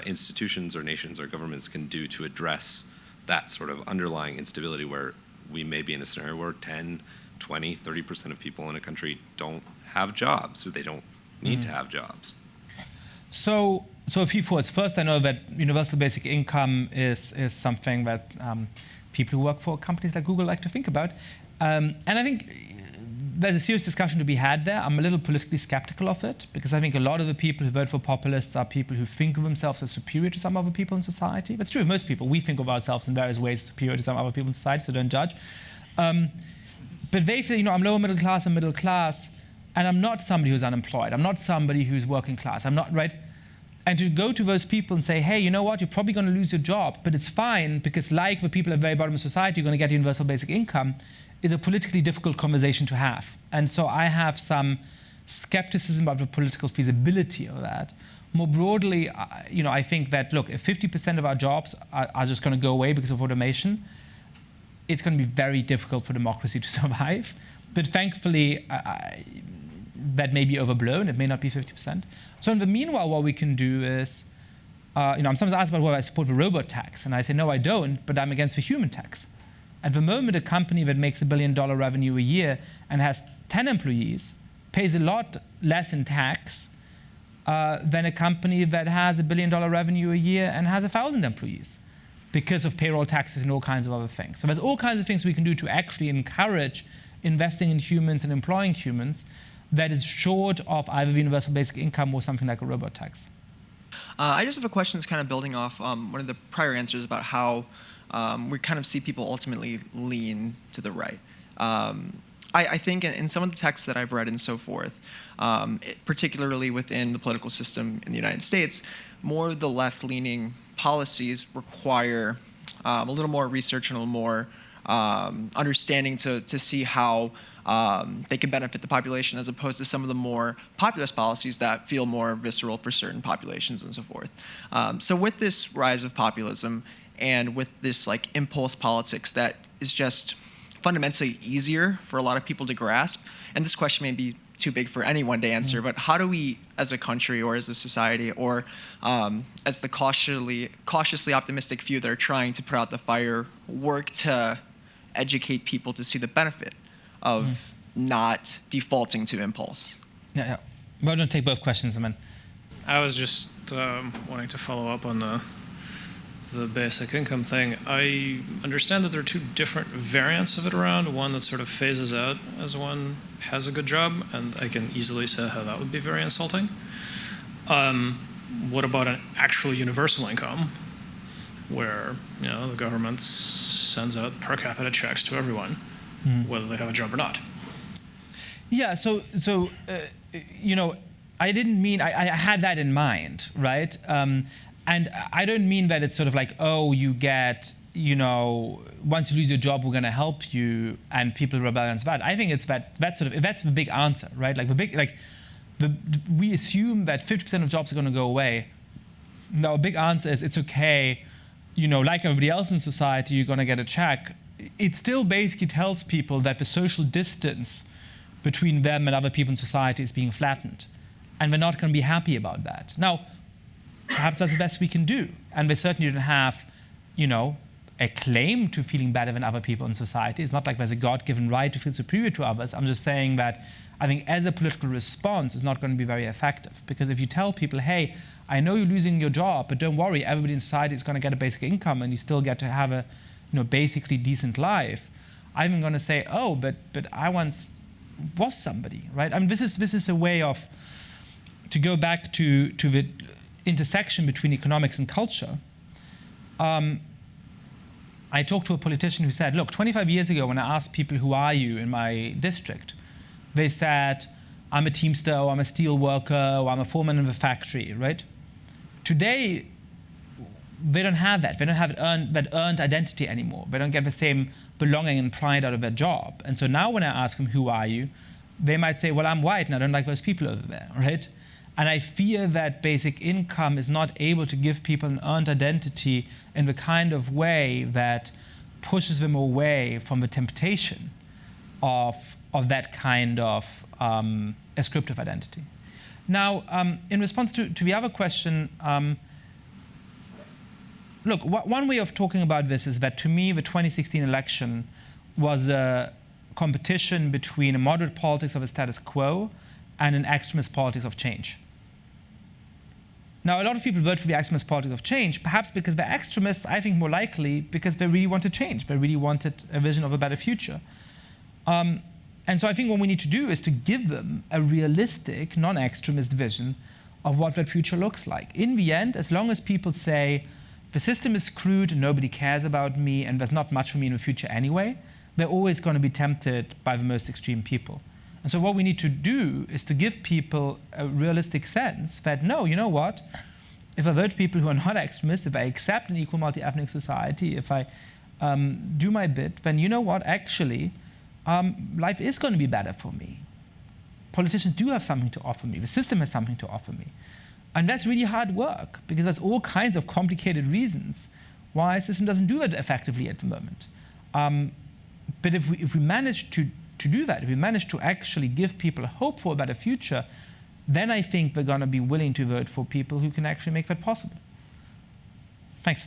institutions or nations or governments can do to address that sort of underlying instability where we may be in a scenario where 10, 20, 30% of people in a country don't have jobs, or they don't need to have jobs? So a few thoughts. First, I know that universal basic income is something that people who work for companies like Google like to think about. And I think there's a serious discussion to be had there. I'm a little politically skeptical of it, because I think a lot of the people who vote for populists are people who think of themselves as superior to some other people in society. That's true of most people. We think of ourselves in various ways superior to some other people in society, so don't judge. But they say, I'm lower middle class and middle class, and I'm not somebody who's unemployed. I'm not somebody who's working class. I'm not, right? And to go to those people and say, hey, you know what? You're probably going to lose your job, but it's fine, because like the people at the very bottom of society, you're going to get universal basic income, is a politically difficult conversation to have. And so I have some skepticism about the political feasibility of that. More broadly, I think that, look, if 50% of our jobs are just going to go away because of automation, it's going to be very difficult for democracy to survive. But thankfully, that may be overblown. It may not be 50%. So in the meanwhile, what we can do is, I'm sometimes asked about whether I support the robot tax. And I say, no, I don't, but I'm against the human tax. At the moment, a company that makes $1 billion revenue a year and has 10 employees pays a lot less in tax than a company that has $1 billion revenue a year and has 1,000 employees, because of payroll taxes and all kinds of other things. So there's all kinds of things we can do to actually encourage investing in humans and employing humans that is short of either the universal basic income or something like a robot tax. I just have a question that's kind of building off one of the prior answers about how we kind of see people ultimately lean to the right. I think in some of the texts that I've read and so forth, particularly within the political system in the United States, more of the left-leaning policies require a little more research and a little more understanding to see how they can benefit the population, as opposed to some of the more populist policies that feel more visceral for certain populations and so forth. So with this rise of populism and with this like impulse politics that is just fundamentally easier for a lot of people to grasp, and this question may be too big for anyone to answer, but how do we as a country or as a society or as the cautiously optimistic few that are trying to put out the fire work to educate people to see the benefit of not defaulting to impulse? Yeah. Why don't take both questions, man? I was just wanting to follow up on the basic income thing. I understand that there are two different variants of it around, one that sort of phases out as one has a good job, and I can easily see how that would be very insulting. What about an actual universal income where the government sends out per capita checks to everyone, whether they have a job or not? Yeah, so I didn't mean, I had that in mind, right? And I don't mean that it's sort of like, oh, you get, once you lose your job, we're going to help you, and people rebel against that. I think it's that's the big answer, right? We assume that 50% of jobs are going to go away. No, a big answer is it's okay, like everybody else in society, you're going to get a check. It still basically tells people that the social distance between them and other people in society is being flattened, and we're not going to be happy about that. Now, perhaps that's the best we can do. And we certainly don't have, a claim to feeling better than other people in society. It's not like there's a God-given right to feel superior to others. I'm just saying that I think as a political response, it's not going to be very effective. Because if you tell people, hey, I know you're losing your job, but don't worry, everybody in society is going to get a basic income and you still get to have a, basically decent life, I'm even going to say, oh, but I once was somebody, right? I mean, this is a way of, to go back to the intersection between economics and culture. I talked to a politician who said, look, 25 years ago when I asked people, who are you in my district, they said, I'm a teamster, or I'm a steel worker, or I'm a foreman in the factory, right? Today, they don't have that. They don't have that earned identity anymore. They don't get the same belonging and pride out of their job. And so now when I ask them, who are you? They might say, well, I'm white and I don't like those people over there, right? And I fear that basic income is not able to give people an earned identity in the kind of way that pushes them away from the temptation of that kind of ascriptive identity. Now, in response to the other question, look, one way of talking about this is that to me, the 2016 election was a competition between a moderate politics of the status quo and an extremist politics of change. Now, a lot of people vote for the extremist politics of change, perhaps because they're extremists, I think more likely because they really wanted change. They really wanted a vision of a better future. And so I think what we need to do is to give them a realistic, non-extremist vision of what that future looks like. In the end, as long as people say, the system is screwed and nobody cares about me and there's not much for me in the future anyway, they're always going to be tempted by the most extreme people. And so what we need to do is to give people a realistic sense that, no, you know what? If I vote for people who are not extremists, if I accept an equal multi-ethnic society, if I do my bit, then you know what? Actually, life is going to be better for me. Politicians do have something to offer me. The system has something to offer me. And that's really hard work, because there's all kinds of complicated reasons why the system doesn't do it effectively at the moment. But if we manage to do that, if we manage to actually give people hope for a better future, then I think they're going to be willing to vote for people who can actually make that possible. Thanks.